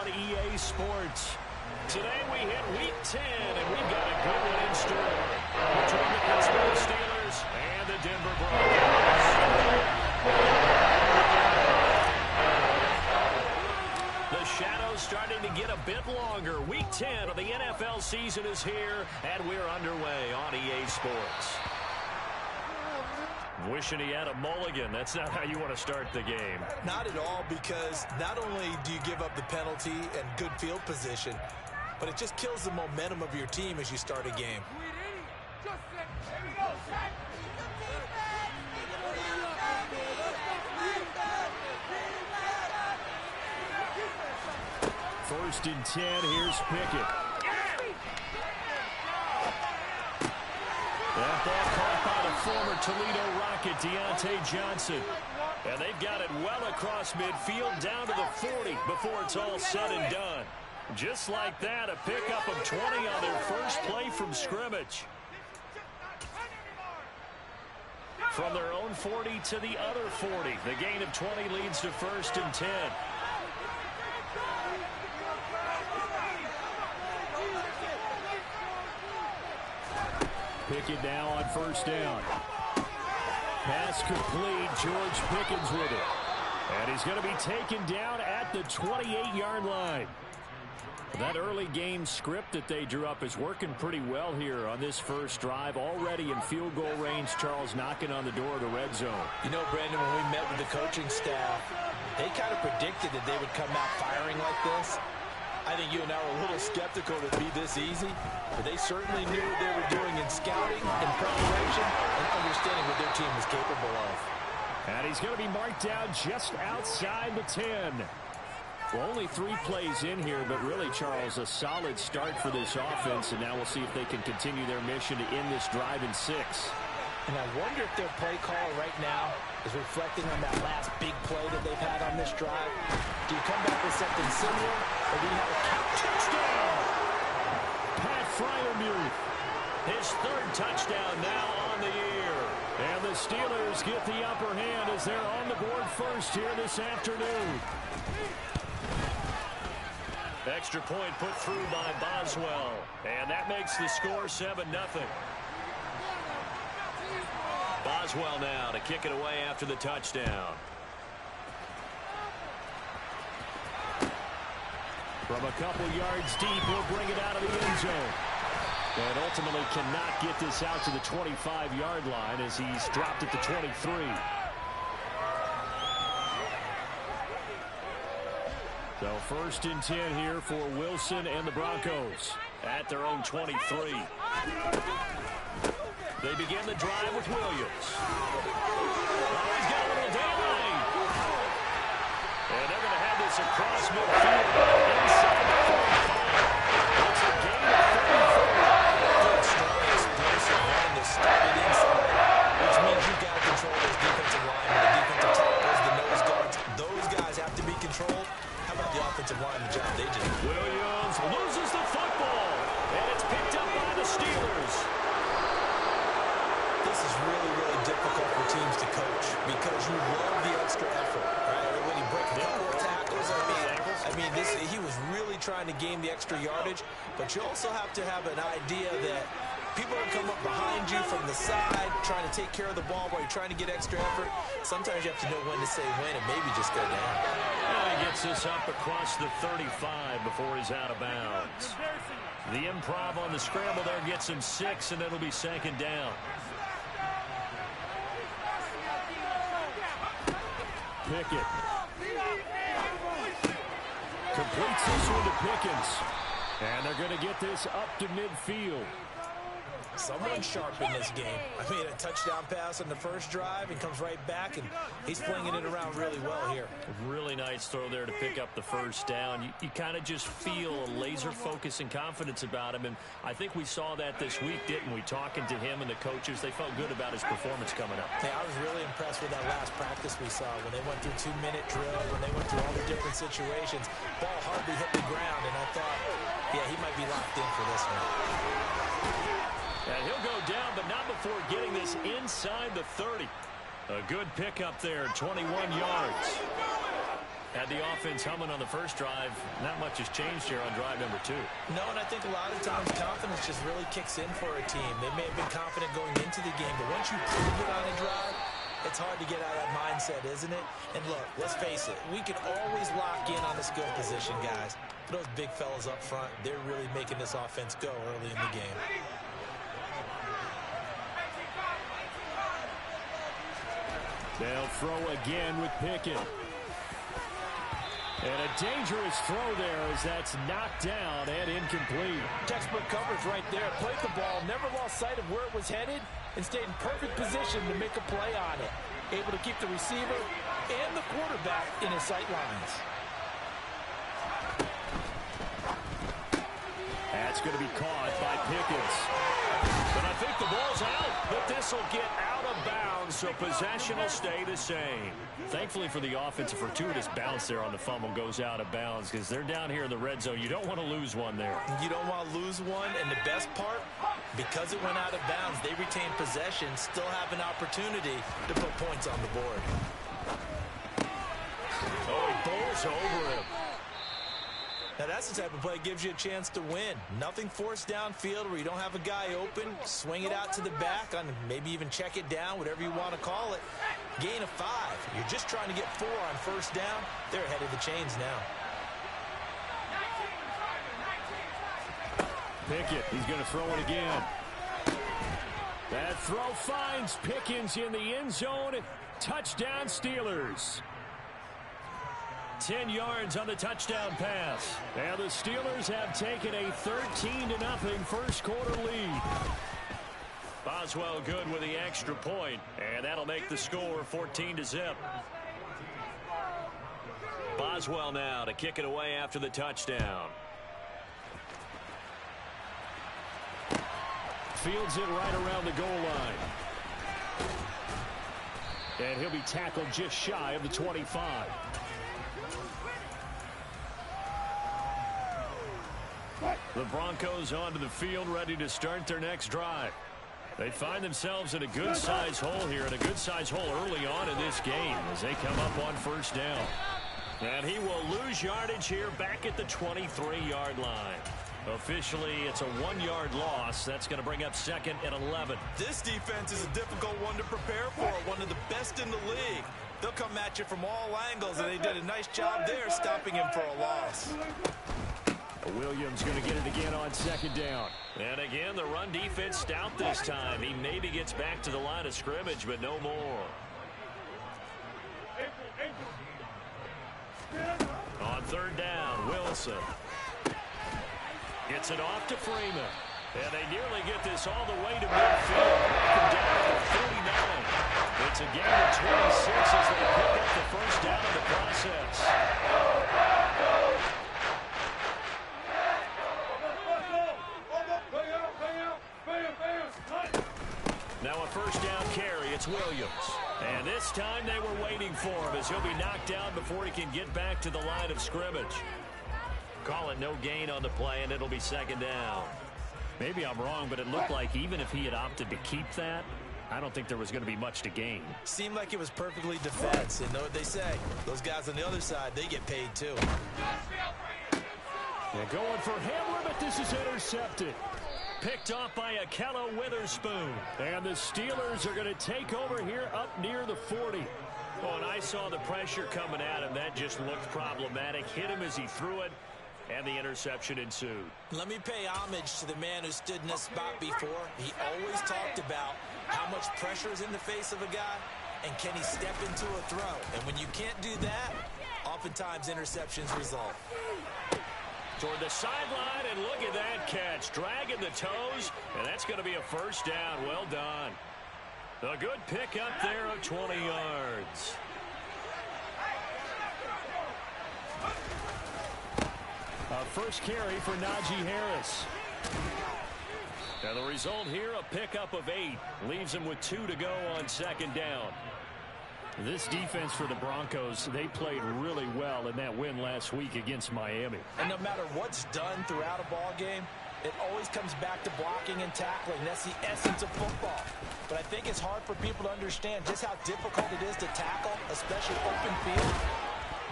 EA Sports. Today we hit Week 10, and we've got a good one in store between the Pittsburgh Steelers and the Denver Broncos. The shadow's starting to get a bit longer. Week 10 of the NFL season is here, and we're underway on EA Sports. Wishing he had a mulligan. That's not how you want to start the game. Not at all, because not only do you give up the penalty and good field position, but it just kills the momentum of your team as you start a game. First and 10, here's Pickett. That ball caught by the former Toledo Rocket, Deontay Johnson. And they've got it well across midfield down to the 40 before it's all said and done. Just like that, a pickup of 20 on their first play from scrimmage. From their own 40 to the other 40. The gain of 20 leads to first and 10. Pickett now on first down. Pass complete. George Pickens with it. And he's going to be taken down at the 28-yard line. That early game script that they drew up is working pretty well here on this first drive. Already in field goal range, Charles knocking on the door of the red zone. You know, Brandon, when we met with the coaching staff, they kind of predicted that they would come out firing like this. I think you and I were a little skeptical that it'd be this easy, but they certainly knew what they were doing in scouting and preparation and understanding what their team was capable of. And he's going to be marked down just outside the 10. Well, only 3 plays in here, but really, Charles, a solid start for this offense, and now we'll see if they can continue their mission to end this drive in 6. And I wonder if their play call right now is reflecting on that last big play that they've had on this drive. Do you come back with something similar, or do you have a touchdown? Pat Freiermuth, his 3rd touchdown now on the year. And the Steelers get the upper hand as they're on the board first here this afternoon. Extra point put through by Boswell. And that makes the score 7-0. Boswell now to kick it away after the touchdown. From a couple yards deep, he'll bring it out of the end zone. And ultimately cannot get this out to the 25-yard line as he's dropped at the 23. So first and 10 here for Wilson and the Broncos at their own 23. They begin the drive with Williams. Oh, he's got a little delay. And they're going to have this across midfield inside the 45. It's a gain of 34. Good, strong, explosive run to start it inside, which means you've got to control those defensive linemen, the defensive tackles, the nose guards. Those guys have to be controlled. How about the offensive line, the job they just did? Williams loses the football, and it's picked up by the Steelers. This is really, really difficult for teams to coach because you love the extra effort, right? When you break a couple of tackles, he was really trying to gain the extra yardage, but you also have to have an idea that people are come up behind you from the side, trying to take care of the ball while you're trying to get extra effort. Sometimes you have to know when to say when and maybe just go down. He gets this up across the 35 before he's out of bounds. The improv on the scramble there gets him 6, and it'll be 2nd down. Pickett completes this one to Pickens. And they're going to get this up to midfield. Someone sharp in this game. I mean, a touchdown pass on the first drive and comes right back, and he's flinging it around really well here. Really nice throw there to pick up the first down. You kind of just feel a laser focus and confidence about him, and I think we saw that this week, didn't we? Talking to him and the coaches, they felt good about his performance coming up. Yeah, I was really impressed with that last practice we saw when they went through 2-minute drill, when they went through all the different situations. Ball hardly hit the ground, and I thought, yeah, he might be locked in for this one. And he'll go down, but not before getting this inside the 30. A good pickup there, 21 yards. Had the offense humming on the first drive. Not much has changed here on drive number 2. No, and I think a lot of times confidence just really kicks in for a team. They may have been confident going into the game, but once you prove it on a drive, it's hard to get out of that mindset, isn't it? And look, let's face it, we can always lock in on the skill position, guys. But those big fellas up front, they're really making this offense go early in the game. They'll throw again with Pickett. And a dangerous throw there as that's knocked down and incomplete. Textbook coverage right there. Played the ball, never lost sight of where it was headed, and stayed in perfect position to make a play on it. Able to keep the receiver and the quarterback in his sight lines. That's going to be caught by Pickens. But I think the ball's out, but this will get out of bounds, so possession will stay the same. Thankfully for the offense, a fortuitous bounce there on the fumble goes out of bounds because they're down here in the red zone. You don't want to lose one there. You don't want to lose one, and the best part, because it went out of bounds, they retain possession, still have an opportunity to put points on the board. Oh, he bowls over him. Now, that's the type of play that gives you a chance to win. Nothing forced downfield where you don't have a guy open. Swing it out to the back, on maybe even check it down, whatever you want to call it. Gain of 5. You're just trying to get 4 on first down. They're ahead of the chains now. Pickett, he's going to throw it again. That throw finds Pickens in the end zone. Touchdown Steelers. 10 yards on the touchdown pass. And the Steelers have taken a 13-0 first quarter lead. Boswell good with the extra point, and that'll make the score 14-0. Boswell now to kick it away after the touchdown. Fields it right around the goal line. And he'll be tackled just shy of the 25. The Broncos onto the field, ready to start their next drive. They find themselves in a good-sized hole here, and a good-sized hole early on in this game as they come up on first down. And he will lose yardage here back at the 23-yard line. Officially, it's a 1-yard loss. That's going to bring up second and 11. This defense is a difficult one to prepare for, one of the best in the league. They'll come at you from all angles, and they did a nice job there stopping him for a loss. Williams going to get it again on second down. And again, the run defense stout this time. He maybe gets back to the line of scrimmage, but no more. On third down, Wilson. Gets it off to Freeman. And they nearly get this all the way to midfield. Down to 49. It's a gain of 26 as they pick up the first down in the process. Now a first down carry, it's Williams. And this time they were waiting for him as he'll be knocked down before he can get back to the line of scrimmage. Call it no gain on the play, and it'll be second down. Maybe I'm wrong, but it looked like even if he had opted to keep that, I don't think there was going to be much to gain. Seemed like it was perfectly defense. And know what they say? Those guys on the other side, they get paid too. They're going for Hamler, but this is intercepted. Picked off by Akello Witherspoon. And the Steelers are going to take over here up near the 40. Oh, and I saw the pressure coming at him. That just looked problematic. Hit him as he threw it, and the interception ensued. Let me pay homage to the man who stood in this spot before. He always talked about how much pressure is in the face of a guy, and can he step into a throw. And when you can't do that, oftentimes interceptions result. Toward the sideline, and look at that catch. Dragging the toes, and that's going to be a first down. Well done. A good pick up there of 20 yards. A first carry for Najee Harris. And the result here, a pickup of 8. Leaves him with 2 to go on second down. This defense for the Broncos, they played really well in that win last week against Miami. And no matter what's done throughout a ball game, it always comes back to blocking and tackling. That's the essence of football. But I think it's hard for people to understand just how difficult it is to tackle, especially open field.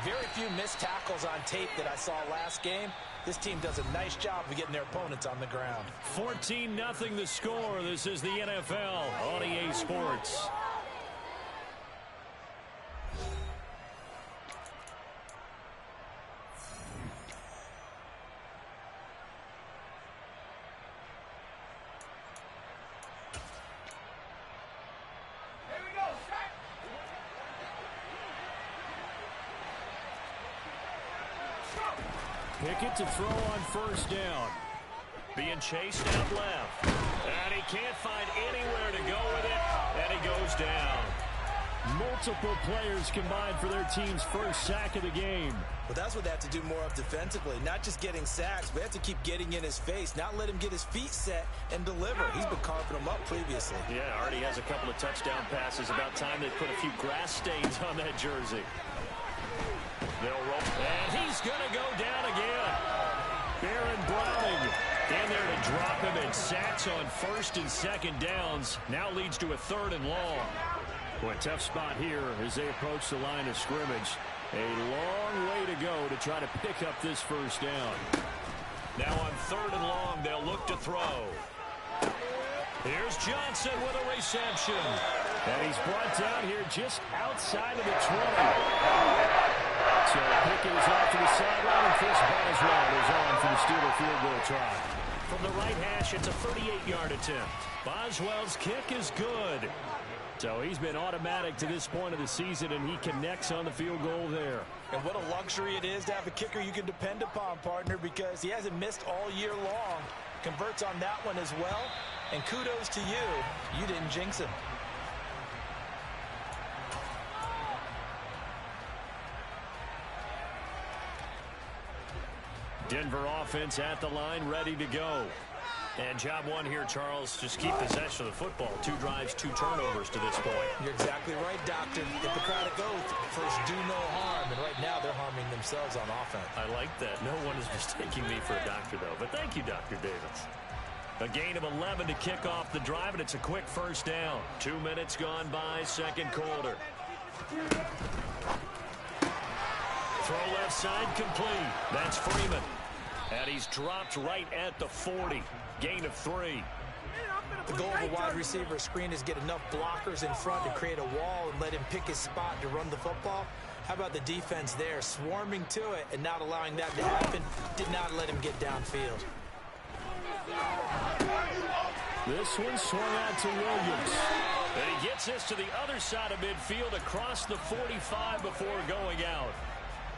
very few missed tackles on tape that I saw last game. This team does a nice job of getting their opponents on the ground. 14-0 the score. This is the NFL on EA Sports. Pickett to throw on first down. Being chased out left. And he can't find anywhere to go with it. And he goes down. Multiple players combined for their team's first sack of the game. Well, that's what they have to do more of defensively. Not just getting sacks, but they have to keep getting in his face. Not let him get his feet set and deliver. He's been carving them up previously. Yeah, already has a couple of touchdown passes. About time they put a few grass stains on that jersey. They'll roll. And he's going to go down again. Baron Browning in there to drop him, and sacks on first and second downs. Now leads to a 3rd and long. Boy, tough spot here as they approach the line of scrimmage. A long way to go to try to pick up this first down. Now on 3rd and long, they'll look to throw. Here's Johnson with a reception. And he's brought down here just outside of the 20. So Pickett is off to the sideline, and Chris Boswell is on for the Steeler field goal try. From the right hash, it's a 38-yard attempt. Boswell's kick is good. So he's been automatic to this point of the season, and he connects on the field goal there. And what a luxury it is to have a kicker you can depend upon, partner, because he hasn't missed all year long. Converts on that one as well. And kudos to you. You didn't jinx him. Denver offense at the line, ready to go. And job one here, Charles, just keep possession of the football. 2 drives, 2 turnovers to this point. You're exactly right, Doctor. Hippocratic oath, first do no harm. And right now they're harming themselves on offense. I like that. No one is mistaking me for a doctor, though. But thank you, Dr. Davis. A gain of 11 to kick off the drive, and it's a quick first down. 2 minutes gone by, second quarter. Throw left side complete. That's Freeman. And he's dropped right at the 40. Gain of 3. The goal of a wide receiver screen is get enough blockers in front to create a wall and let him pick his spot to run the football. How about the defense there, swarming to it and not allowing that to happen? Did not let him get downfield. This one swung out to Williams. And he gets this to the other side of midfield across the 45 before going out.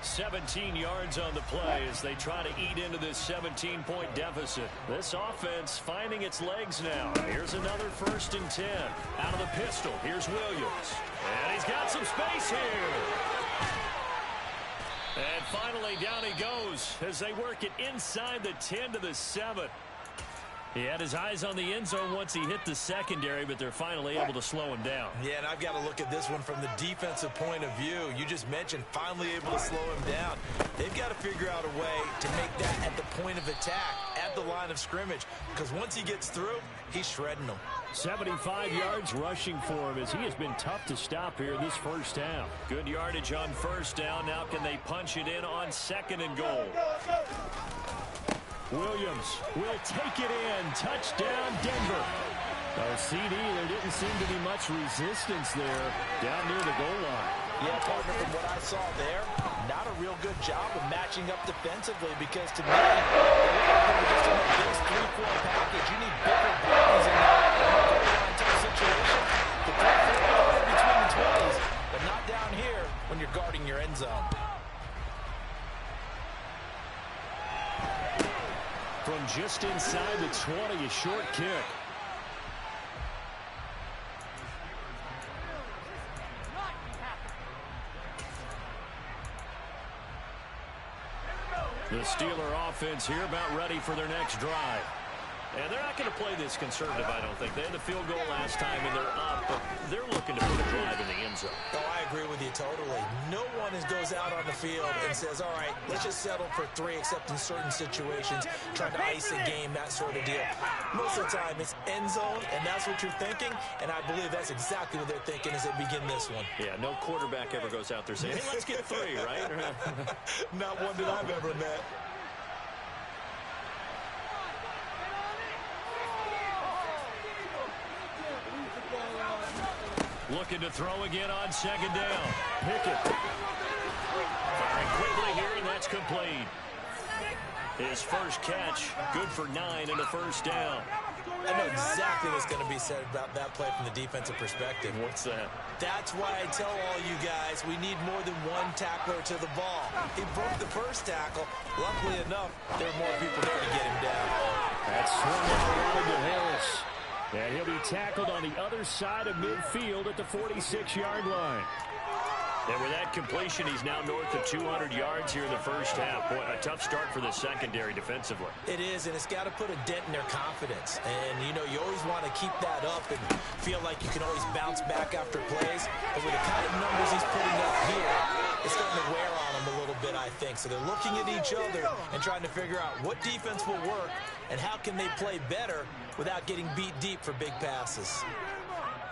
17 yards on the play as they try to eat into this 17-point deficit. This offense finding its legs now. Here's another 1st and 10. Out of the pistol, here's Williams. And he's got some space here. And finally down he goes as they work it inside the 10 to the 7. He had his eyes on the end zone once he hit the secondary, but they're finally able to slow him down. Yeah, and I've got to look at this one from the defensive point of view. You just mentioned finally able to slow him down. They've got to figure out a way to make that at the point of attack, at the line of scrimmage, because once he gets through, he's shredding them. 75 yards rushing for him as he has been tough to stop here this first half. Good yardage on first down. Now can they punch it in on 2nd and goal? Williams will take it in. Touchdown, Denver. CD, there didn't seem to be much resistance there down near the goal line. Yeah, partner, from what I saw there, not a real good job of matching up defensively because to me, just in this 3-4 package, you need bigger bodies in that goal line type situation. The 3-4 between the 20s, but not down here when you're guarding your end zone. From just inside the 20, a short kick. The Steeler offense here about ready for their next drive. And they're not going to play this conservative, I don't think. They had the field goal last time, and they're up, but they're looking to put a drive in the end zone. Oh, I agree with you totally. No one goes out on the field and says, all right, let's just settle for 3, except in certain situations, trying to ice a game, that sort of deal. Most of the time, it's end zone, and that's what you're thinking, and I believe that's exactly what they're thinking as they begin this one. Yeah, no quarterback ever goes out there saying, hey, let's get 3, right? Not one that I've ever met. Looking to throw again on second down. Pickett. Firing quickly here, and that's complete. His first catch, good for 9 and a first down. I know exactly what's going to be said about that play from the defensive perspective. What's that? That's why I tell all you guys we need more than one tackler to the ball. He broke the first tackle. Luckily enough, there were more people there to get him down. That's swung around to Harris. And he'll be tackled on the other side of midfield at the 46-yard line. And with that completion, he's now north of 200 yards here in the first half. Boy, a tough start for the secondary defensively. It is, and it's got to put a dent in their confidence. And, you know, you always want to keep that up and feel like you can always bounce back after plays. But with the kind of numbers he's putting up here, it's starting to wear on them a little bit, I think. So they're looking at each other and trying to figure out what defense will work and how can they play better without getting beat deep for big passes.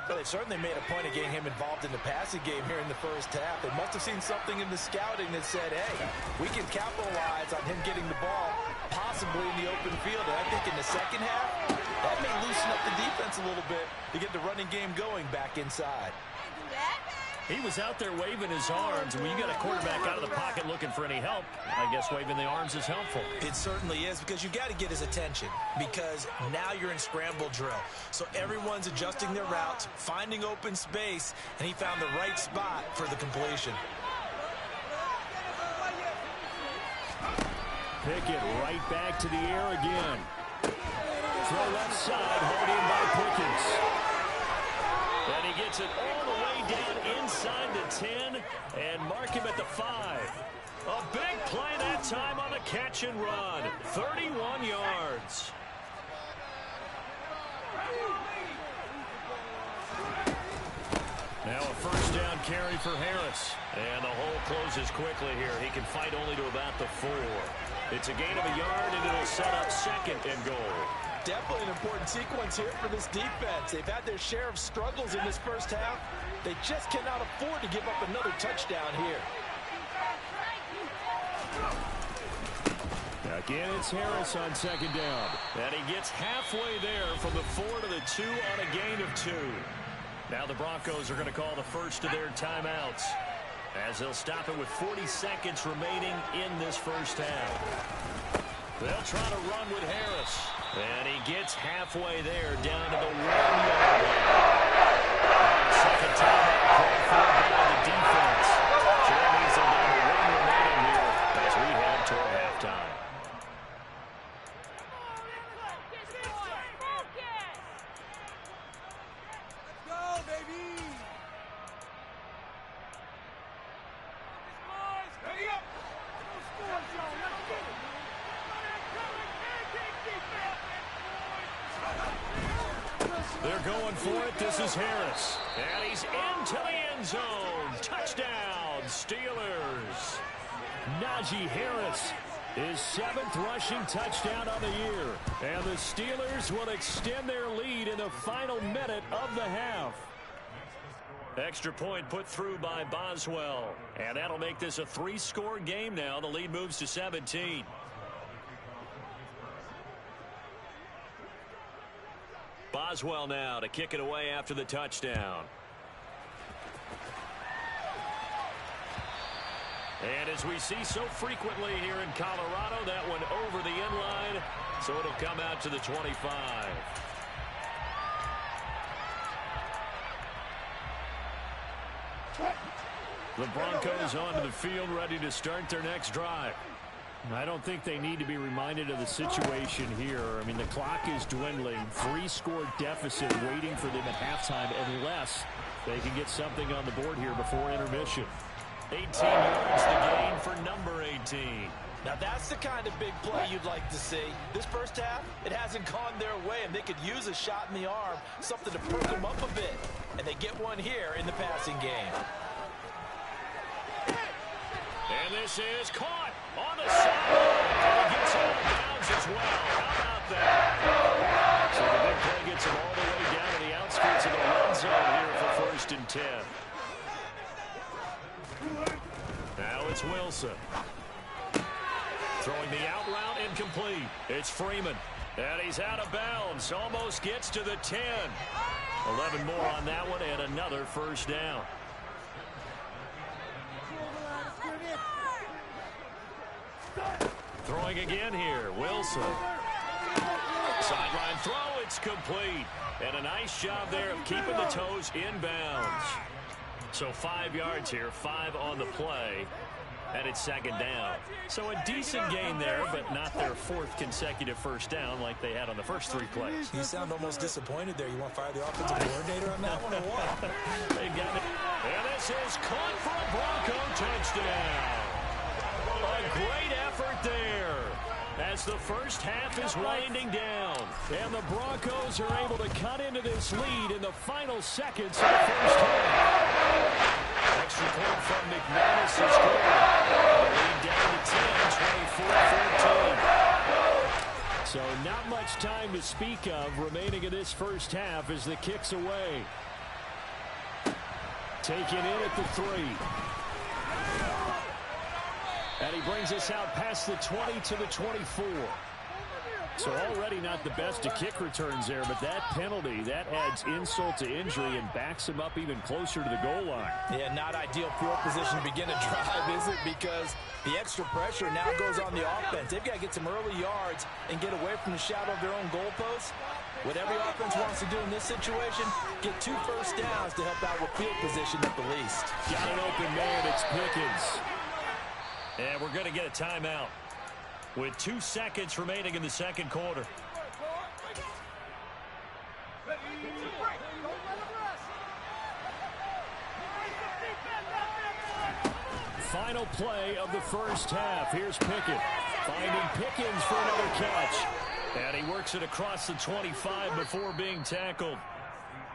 Well, they've certainly made a point of getting him involved in the passing game here in the first half. They must have seen something in the scouting that said, hey, we can capitalize on him getting the ball possibly in the open field. And I think in the second half, that may loosen up the defense a little bit to get the running game going back inside. He was out there waving his arms. When you got a quarterback out of the pocket looking for any help, I guess waving the arms is helpful. It certainly is, because you got to get his attention, because now you're in scramble drill. So everyone's adjusting their routes, finding open space, and he found the right spot for the completion. Pickett right back to the air again. Throw left side, hauled in by Pickens. And he gets it all the way down inside the 10 and mark him at the 5. A big play that time on the catch and run. 31 yards. Now a first down carry for Harris. And the hole closes quickly here. He can fight only to about the 4. It's a gain of a yard, and it'll set up second and goal. Definitely an important sequence here for this defense. They've had their share of struggles in this first half. They just cannot afford to give up another touchdown here. Again, it's Harris on second down. And he gets halfway there from the 4 to the 2 on a gain of 2. Now the Broncos are going to call the first of their timeouts, as they'll stop it with 40 seconds remaining in this first half. They'll try to run with Harris. And he gets halfway there, down to the 1-yard line. Second timeout called for by the defense. Jeremy's down to 1 remaining here as we head toward halftime. Go, baby! Ready up! Score, Joe. Let's get it! They're going for it. This is Harris. And he's into the end zone. Touchdown, Steelers. Najee Harris, his 7th rushing touchdown on the year. And the Steelers will extend their lead in the final minute of the half. Extra point put through by Boswell. And that'll make this a 3-score game now. The lead moves to 17. Boswell now to kick it away after the touchdown. And as we see so frequently here in Colorado, that one over the end line, so it'll come out to the 25. The Broncos onto the field, ready to start their next drive. I don't think they need to be reminded of the situation here. I mean, the clock is dwindling. 3-score deficit waiting for them at halftime unless they can get something on the board here before intermission. 18 yards the gain for number 18. Now that's the kind of big play you'd like to see. This first half, it hasn't gone their way, and they could use a shot in the arm, something to perk them up a bit. And they get one here in the passing game. And this is caught on the sideline. And he gets out of bounds as well. How about that? So the big play gets him all the way down to the outskirts of the red zone here for 1st and 10. Now it's Wilson. Throwing the out route incomplete. It's Freeman. And he's out of bounds. Almost gets to the 10. 11 more on that one and another first down. Throwing again here. Wilson. Sideline throw. It's complete. And a nice job there of keeping the toes in bounds. So 5 yards here. 5 on the play. And it's 2nd down. So a decent gain there, but not their 4th consecutive first down like they had on the first 3 plays. You sound almost disappointed there. You want to fire the offensive coordinator on that one or what? They got it. And this is caught for a Bronco touchdown. A great effort there as the first half is winding down. And the Broncos are able to cut into this lead in the final seconds of the first half. Extra point from McManus is good. The lead down to 10, 24-14. So not much time to speak of remaining in this first half as the kick's away. Taken in at the 3. And he brings us out past the 20 to the 24. So already not the best of kick returns there, but that penalty, that adds insult to injury and backs him up even closer to the goal line. Yeah, not ideal field position to begin a drive, is it? Because the extra pressure now goes on the offense. They've got to get some early yards and get away from the shadow of their own goalposts. What every offense wants to do in this situation, get 2 first downs to help out with field position at the least. Got an open man, it's Pickens. And we're going to get a timeout with 2 seconds remaining in the second quarter. Final play of the first half. Here's Pickett finding Pickens for another catch. And he works it across the 25 before being tackled.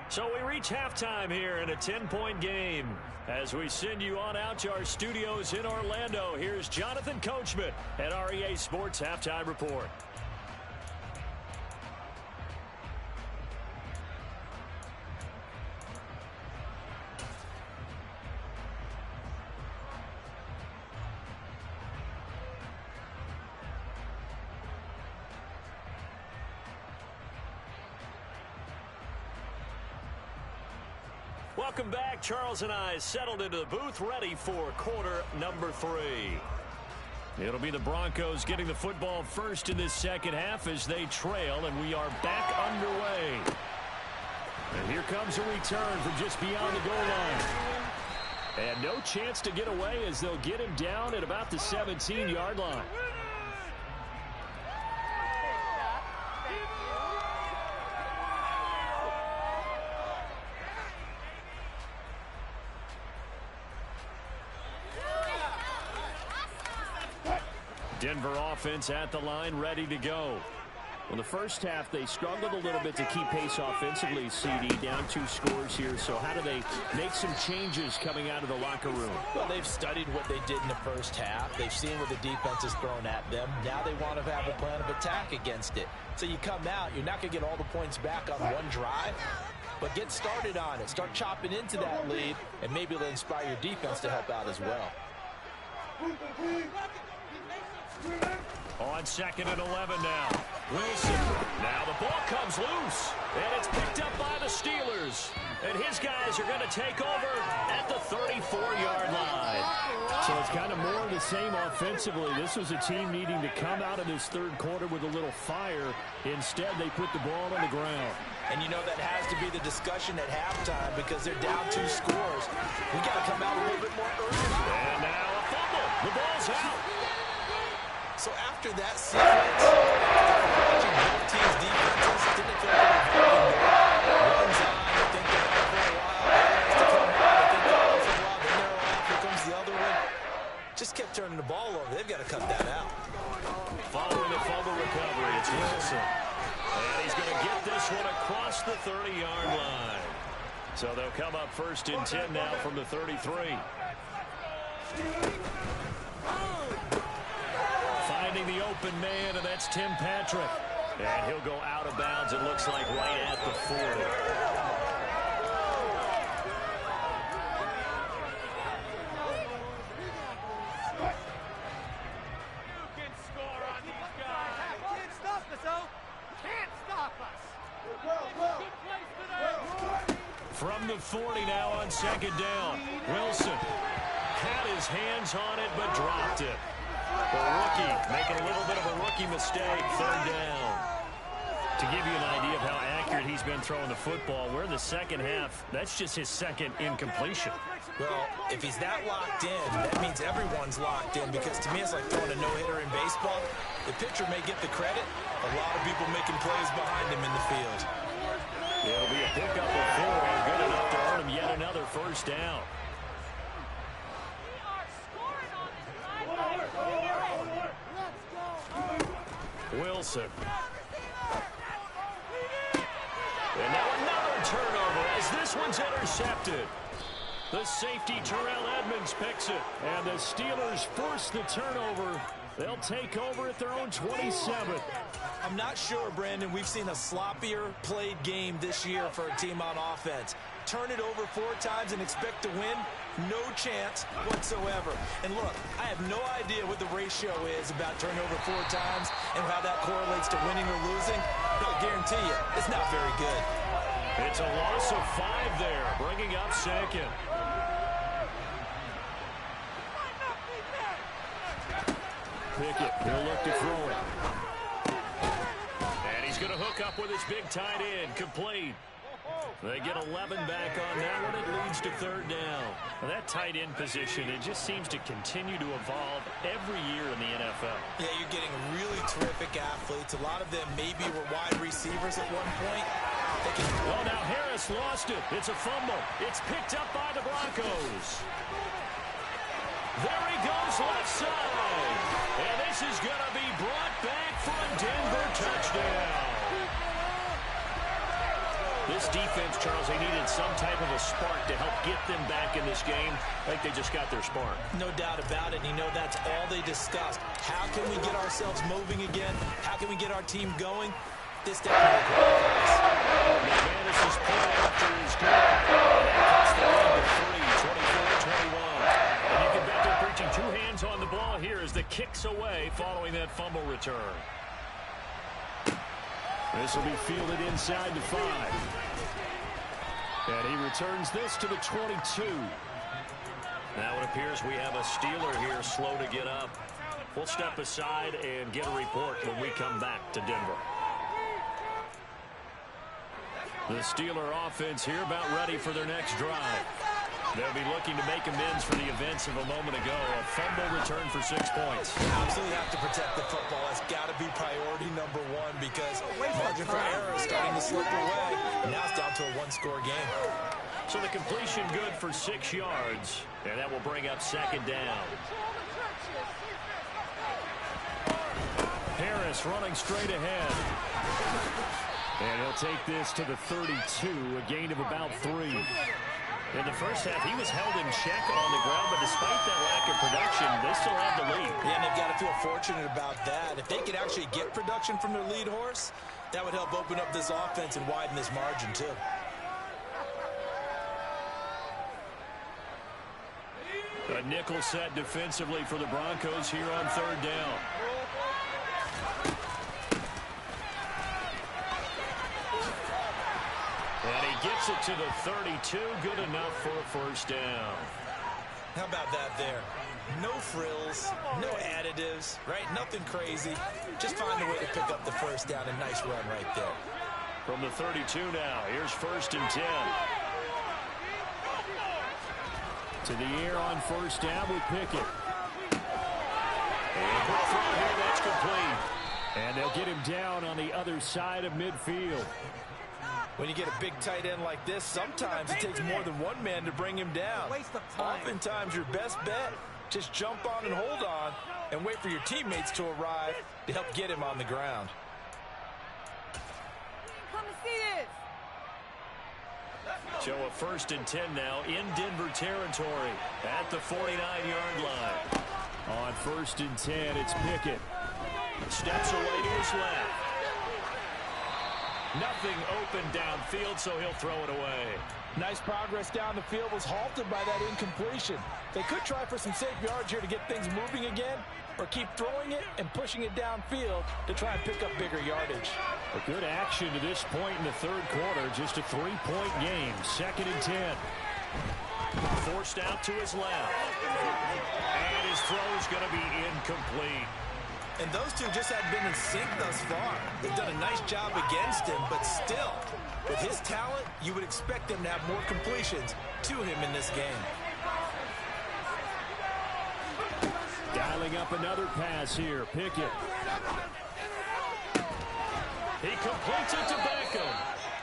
So we reach halftime here in a 10-point game. As we send you on out to our studios in Orlando, here's Jonathan Coachman at REA Sports Halftime Report. Welcome back. Charles and I settled into the booth, ready for quarter number 3. It'll be the Broncos getting the football first in this second half as they trail, and we are back underway. And here comes a return from just beyond the goal line. And no chance to get away as they'll get him down at about the 17-yard line. Denver offense at the line, ready to go. Well, the first half, they struggled a little bit to keep pace offensively, CD, down 2 scores here. So how do they make some changes coming out of the locker room? Well, they've studied what they did in the first half. They've seen what the defense has thrown at them. Now they want to have a plan of attack against it. So you come out, you're not going to get all the points back on one drive, but get started on it. Start chopping into that lead, and maybe it'll inspire your defense to help out as well. On 2nd and 11 now. Wilson. Now the ball comes loose. And it's picked up by the Steelers. And his guys are going to take over at the 34-yard line. So it's kind of more of the same offensively. This was a team needing to come out of this third quarter with a little fire. Instead, they put the ball on the ground. And you know that has to be the discussion at halftime because they're down 2 scores. We got to come out a little bit more urgent. And now a fumble. The ball's out. So after that sequence, watching both teams' defenses, didn't feel like they were runs on, I think they're out for a while, has to come out, I think they're out for a while, then they're off, here comes the other one. Just kept turning the ball over. They've got to cut that out. it's Wilson. And he's going to get this one across the 30-yard line. So they'll come up 1st and 10 now from the 33. Finding the open man, and that's Tim Patrick. And he'll go out of bounds, it looks like, right at the 40. From the 40 now on 2nd down. Wilson had his hands on it but dropped it. The rookie making a little bit of a rookie mistake. 3rd down. To give you an idea of how accurate he's been throwing the football, we're in the second half. That's just his 2nd incompletion. Well, if he's that locked in, that means everyone's locked in, because to me it's like throwing a no-hitter in baseball. The pitcher may get the credit. A lot of people making plays behind him in the field. It'll be a pickup of 4, good enough to earn him yet another 1st down. Wilson. And now another turnover as this one's intercepted. The safety, Terrell Edmonds, picks it. And the Steelers force the turnover. They'll take over at their own 27. I'm not sure, Brandon, we've seen a sloppier played game this year for a team on offense. Turn it over 4 times and expect to win? No chance whatsoever. And look, I have no idea what the ratio is about turnover 4 times and how that correlates to winning or losing, but I guarantee you, it's not very good. It's a loss of 5 there, bringing up 2nd. Pickett, he'll look to throw it. And he's going to hook up with his big tight end, complete. They get 11 back on that one. It leads to 3rd down. Well, that tight end position, it just seems to continue to evolve every year in the NFL. Yeah, you're getting really terrific athletes. A lot of them maybe were wide receivers at one point. Well, now Harris lost it. It's a fumble. It's picked up by the Broncos. There he goes left side. And this is going to be brought back for a Denver touchdown. This defense, Charles, they needed some type of a spark to help get them back in this game. I think they just got their spark. No doubt about it. And you know that's all they discussed. How can we get ourselves moving again? How can we get our team going? This definitely qualifies. McManus is put after his goal. That's the lead to 3, 24-21. And you can bet they're preaching 2 hands on the ball here as the kick's away following that fumble return. This will be fielded inside the 5. And he returns this to the 22. Now it appears we have a Steeler here slow to get up. We'll step aside and get a report when we come back to Denver. The Steeler offense here about ready for their next drive. They'll be looking to make amends for the events of a moment ago. A fumble return for 6 points. Absolutely have to protect the football. That's got to be priority number 1 because margin for error is starting to slip away. Now it's down to a 1-score game. So the completion good for 6 yards, and that will bring up 2nd down. Harris running straight ahead. And he'll take this to the 32, a gain of about 3. In the first half, he was held in check on the ground, but despite that lack of production, they still have the lead. Yeah, and they've got to feel fortunate about that. If they could actually get production from their lead horse, that would help open up this offense and widen this margin, too. A nickel set defensively for the Broncos here on 3rd down. And he gets it to the 32. Good enough for a 1st down. How about that there? No frills, no additives, right? Nothing crazy. Just find a way to pick up the 1st down. A nice run right there. From the 32 now, here's 1st and 10. To the air on 1st down with Pickett. And quick throw here, that's complete. And they'll get him down on the other side of midfield. When you get a big tight end like this, sometimes it takes more than one man to bring him down. Oftentimes, your best bet, just jump on and hold on and wait for your teammates to arrive to help get him on the ground. So a 1st and 10 now in Denver territory at the 49-yard line. On 1st and 10, it's Pickett. Steps away to his left. Nothing open downfield, so he'll throw it away. Nice progress down the field, was halted by that incompletion. They could try for some safe yards here to get things moving again, or keep throwing it and pushing it downfield to try and pick up bigger yardage. A good action to this point in the 3rd quarter. Just a 3-point game. 2nd and 10. Forced out to his left. And his throw is going to be incomplete. And those two just have been in sync thus far. They've done a nice job against him, but still, with his talent, you would expect him to have more completions to him in this game. Dialing up another pass here. Pickett. He completes it to Beckham.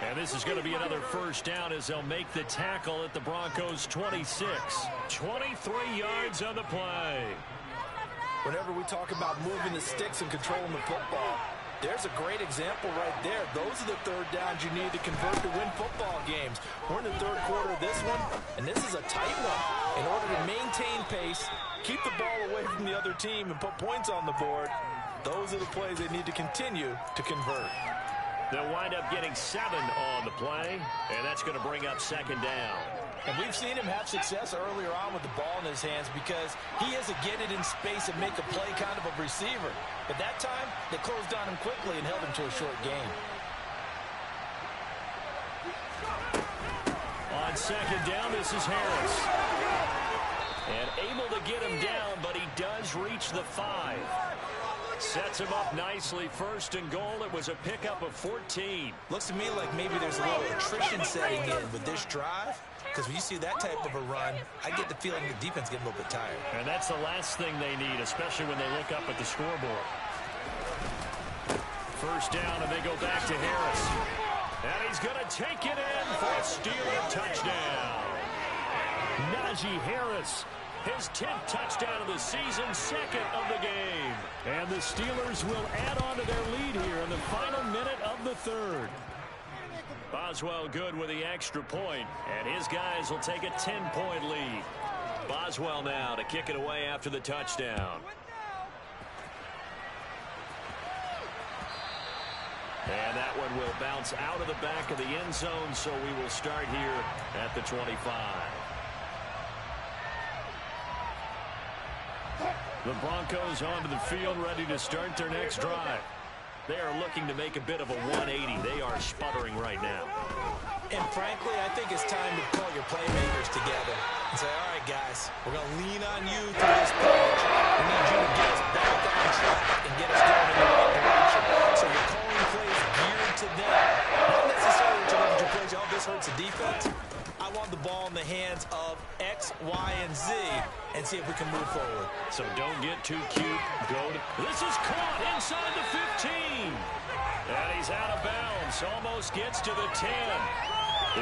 And this is going to be another 1st down as they'll make the tackle at the Broncos' 26. 23 yards on the play. Whenever we talk about moving the sticks and controlling the football, there's a great example right there. Those are the 3rd downs you need to convert to win football games. We're in the 3rd quarter of this one, and this is a tight one. In order to maintain pace, keep the ball away from the other team, and put points on the board, those are the plays they need to continue to convert. They'll wind up getting 7 on the play, and that's going to bring up 2nd down. And we've seen him have success earlier on with the ball in his hands because he has to get it in space and make a play kind of a receiver. But that time, they closed on him quickly and held him to a short gain. On 2nd down, this is Harris. And able to get him down, but he does reach the 5. Sets him up nicely. 1st and goal. It was a pickup of 14. Looks to me like maybe there's a little attrition setting in with this drive. Because when you see that type of a run, I get the feeling the defense getting a little bit tired. And that's the last thing they need, especially when they look up at the scoreboard. 1st down, and they go back to Harris. And he's going to take it in for a Steeler touchdown. Najee Harris, his 10th touchdown of the season, 2nd of the game. And the Steelers will add on to their lead here in the final minute of the 3rd. Boswell good with the extra point, and his guys will take a 10-point lead. Boswell now to kick it away after the touchdown. And that one will bounce out of the back of the end zone, so we will start here at the 25. The Broncos onto the field, ready to start their next drive. They are looking to make a bit of a 180. They are sputtering right now. And frankly, I think it's time to call your playmakers together and say, all right, guys, we're going to lean on you through this pitch. We need you to get us back on track and get us going in the right direction. So you're calling plays geared to them. Not necessarily to look at your plays, oh, this hurts the defense. I want the ball in the hands of X, Y, and Z and see if we can move forward. So don't get too cute. This is caught inside the 15. And he's out of bounds. Almost gets to the 10.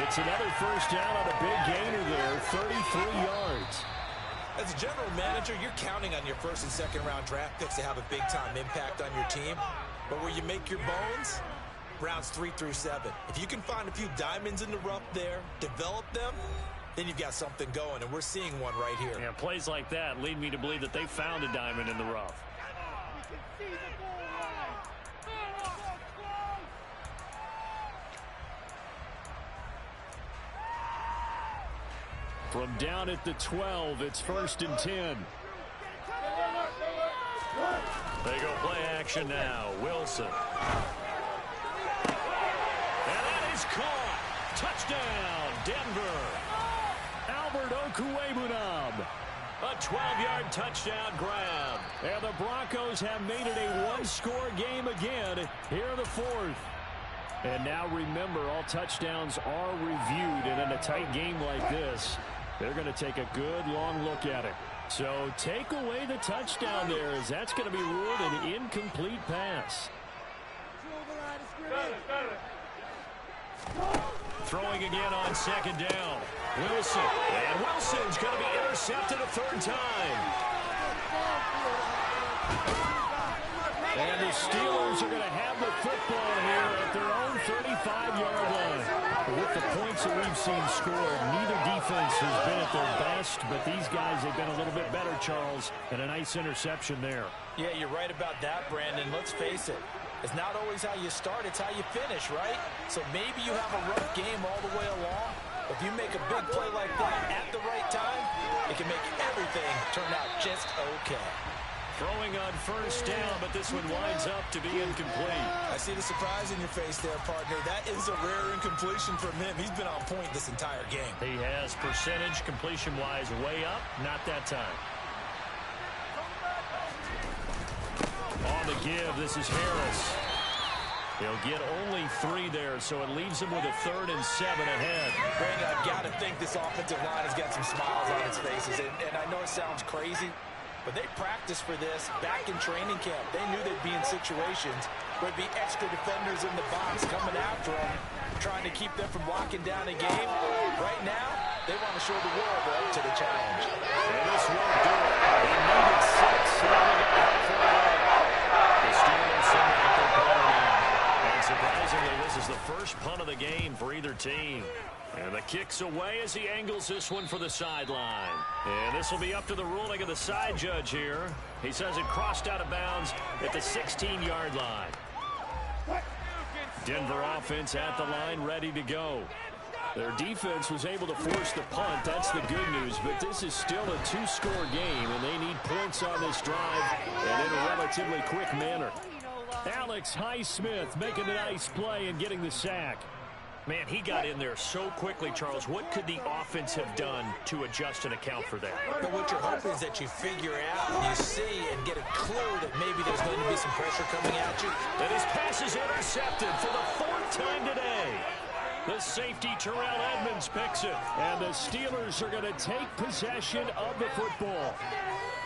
It's another 1st down on a big gainer there, 33 yards. As a general manager, you're counting on your 1st and 2nd round draft picks to have a big-time impact on your team. But where you make your bones, rounds 3 through 7. If you can find a few diamonds in the rough there, develop them, then you've got something going, and we're seeing one right here. Yeah, plays like that lead me to believe that they found a diamond in the rough. From down at the 12, it's 1st and 10. They go play action now. Wilson. And that is caught. Touchdown, Denver. Albert Okwuegbunam. A 12-yard touchdown grab. And the Broncos have made it a one-score game again here in the 4th. And now remember, all touchdowns are reviewed. And in a tight game like this, they're going to take a good long look at it. So take away the touchdown there, as that's going to be ruled an incomplete pass. Throwing again on 2nd down. Wilson. And Wilson's going to be intercepted a 3rd time. And the Steelers are going to have the football here at their own 5-yard line. With the points that we've seen scored, neither defense has been at their best, but these guys have been a little bit better, Charles, and a nice interception there. Yeah, you're right about that, Brandon. Let's face it. It's not always how you start, it's how you finish, right? So maybe you have a rough game all the way along. If you make a big play like that at the right time, it can make everything turn out just okay. Throwing on first down, but this one winds up to be incomplete. I see the surprise in your face there, partner. That is a rare incompletion from him. He's been on point this entire game. He has percentage completion-wise way up, not that time. On the give, this is Harris. He'll get only 3 there, so it leaves him with a 3rd and 7 ahead. Brandon, I've got to think this offensive line has got some smiles on its faces. And I know it sounds crazy, but they practiced for this back in training camp. They knew they'd be in situations where there'd be extra defenders in the box coming after them, trying to keep them from locking down a game. Right now, they want to show the world they're up to the challenge. And this won't do it. They needed 6, so they got halfway. The Steelers send out their punter now. And surprisingly, this is the first punt of the game for either team. And the kick's away as he angles this one for the sideline. And this will be up to the ruling of the side judge here. He says it crossed out of bounds at the 16-yard line. Denver offense at the line, ready to go. Their defense was able to force the punt. That's the good news. But this is still a 2-score game, and they need points on this drive and in a relatively quick manner. Alex Highsmith making a nice play and getting the sack. Man, he got in there so quickly, Charles. What could the offense have done to adjust and account for that? But what you're hoping is that you figure out, you see, and get a clue that maybe there's going to be some pressure coming at you. And his pass is intercepted for the 4th time today. The safety, Terrell Edmonds, picks it. And the Steelers are going to take possession of the football.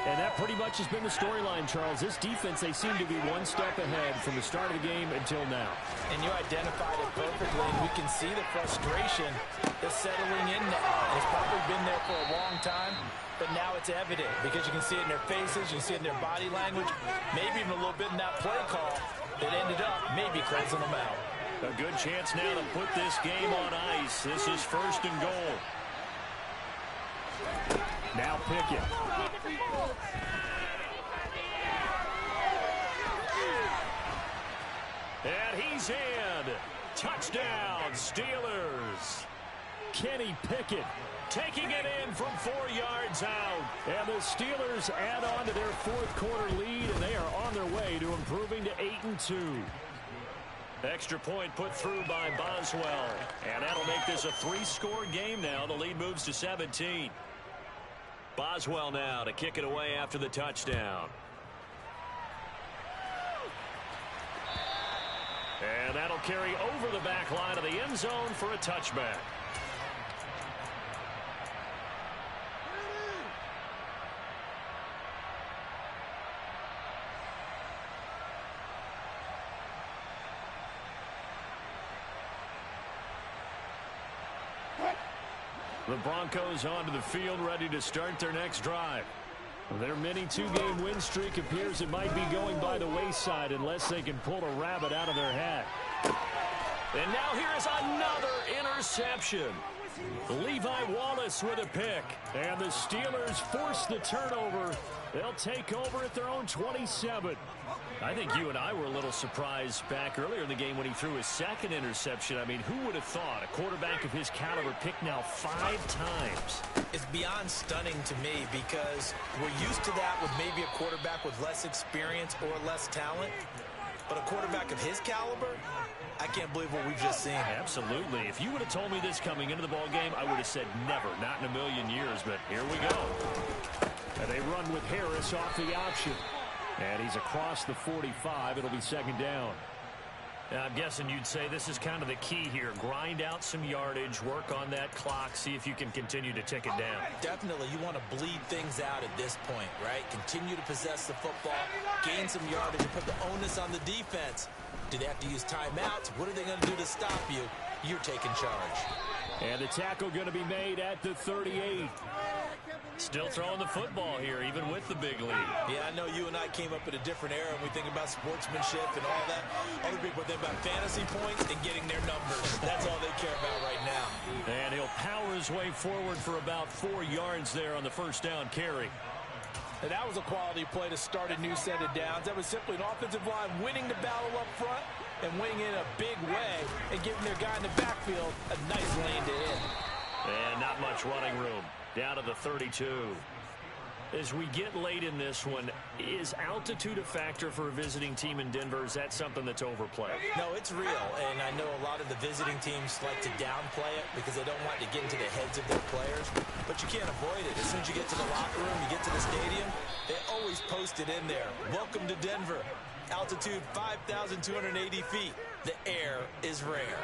And that pretty much has been the storyline, Charles. This defense, they seem to be one step ahead from the start of the game until now. And you identified it perfectly, and we can see the frustration that's settling in now. It's probably been there for a long time, but now it's evident because you can see it in their faces, you can see it in their body language, maybe even a little bit in that play call that ended up maybe closing them out. A good chance now to put this game on ice. This is 1st and goal. Now Pickett. And he's in. Touchdown, Steelers. Kenny Pickett taking it in from 4 yards out. And the Steelers add on to their 4th quarter lead, and they are on their way to improving to 8-2. Extra point put through by Boswell. And that'll make this a 3-score game now. The lead moves to 17. Boswell now to kick it away after the touchdown. And that'll carry over the back line of the end zone for a touchback. The Broncos onto the field, ready to start their next drive. Their mini 2-game win streak appears it might be going by the wayside unless they can pull a rabbit out of their hat. And now here is another interception. Levi Wallace with a pick. And the Steelers force the turnover. They'll take over at their own 27. I think you and I were a little surprised back earlier in the game when he threw his 2nd interception. I mean, who would have thought a quarterback of his caliber picked now 5 times? It's beyond stunning to me because we're used to that with maybe a quarterback with less experience or less talent. But a quarterback of his caliber, I can't believe what we've just seen. Absolutely. If you would have told me this coming into the ball game, I would have said never, not in a million years. But here we go. And they run with Harris off the option. And he's across the 45. It'll be 2nd down. Now, I'm guessing you'd say this is kind of the key here. Grind out some yardage, work on that clock, see if you can continue to tick it down. Definitely. You want to bleed things out at this point, right? Continue to possess the football, gain some yardage, and put the onus on the defense. Do they have to use timeouts? What are they going to do to stop you? You're taking charge. And the tackle going to be made at the 38. Still throwing the football here, even with the big lead. Yeah, I know you and I came up in a different era, and we think about sportsmanship and all that. Other people think about fantasy points and getting their numbers. That's all they care about right now. And he'll power his way forward for about 4 yards there on the first down carry. And that was a quality play to start a new set of downs. That was simply an offensive line winning the battle up front and winning in a big way and giving their guy in the backfield a nice lane to hit. And not much running room. Down to the 32. As we get late in this one, is altitude a factor for a visiting team in Denver? Is that something that's overplayed? No, it's real, and I know a lot of the visiting teams like to downplay it because they don't want to get into the heads of their players, but you can't avoid it. As soon as you get to the locker room, you get to the stadium, they always post it in there. Welcome to Denver. Altitude 5,280 feet. The air is rare.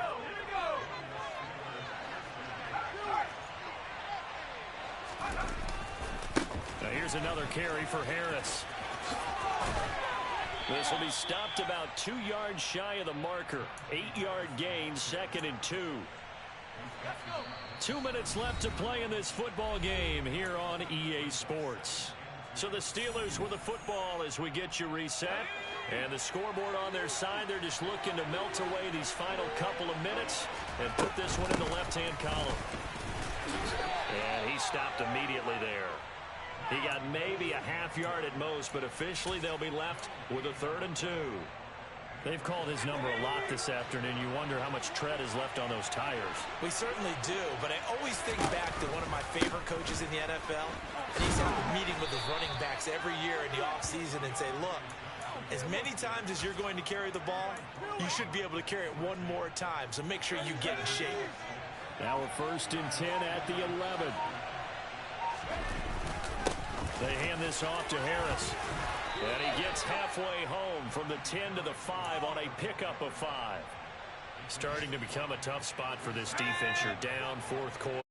Now here's another carry for Harris. This will be stopped about 2 yards shy of the marker. 8-yard gain, 2nd and 2. 2 minutes left to play in this football game here on EA Sports. So the Steelers with the football as we get you reset. And the scoreboard on their side, they're just looking to melt away these final couple of minutes and put this one in the left-hand column. And he stopped immediately there. He got maybe a half yard at most, but officially they'll be left with a 3rd and 2. They've called his number a lot this afternoon. You wonder how much tread is left on those tires. We certainly do, but I always think back to one of my favorite coaches in the NFL, and he's had a meeting with his running backs every year in the offseason and say, look, as many times as you're going to carry the ball, you should be able to carry it one more time, so make sure you get in shape. Now a 1st and 10 at the 11. They hand this off to Harris. And he gets halfway home from the 10 to the 5 on a pickup of 5. Starting to become a tough spot for this defense. You're down 4th quarter.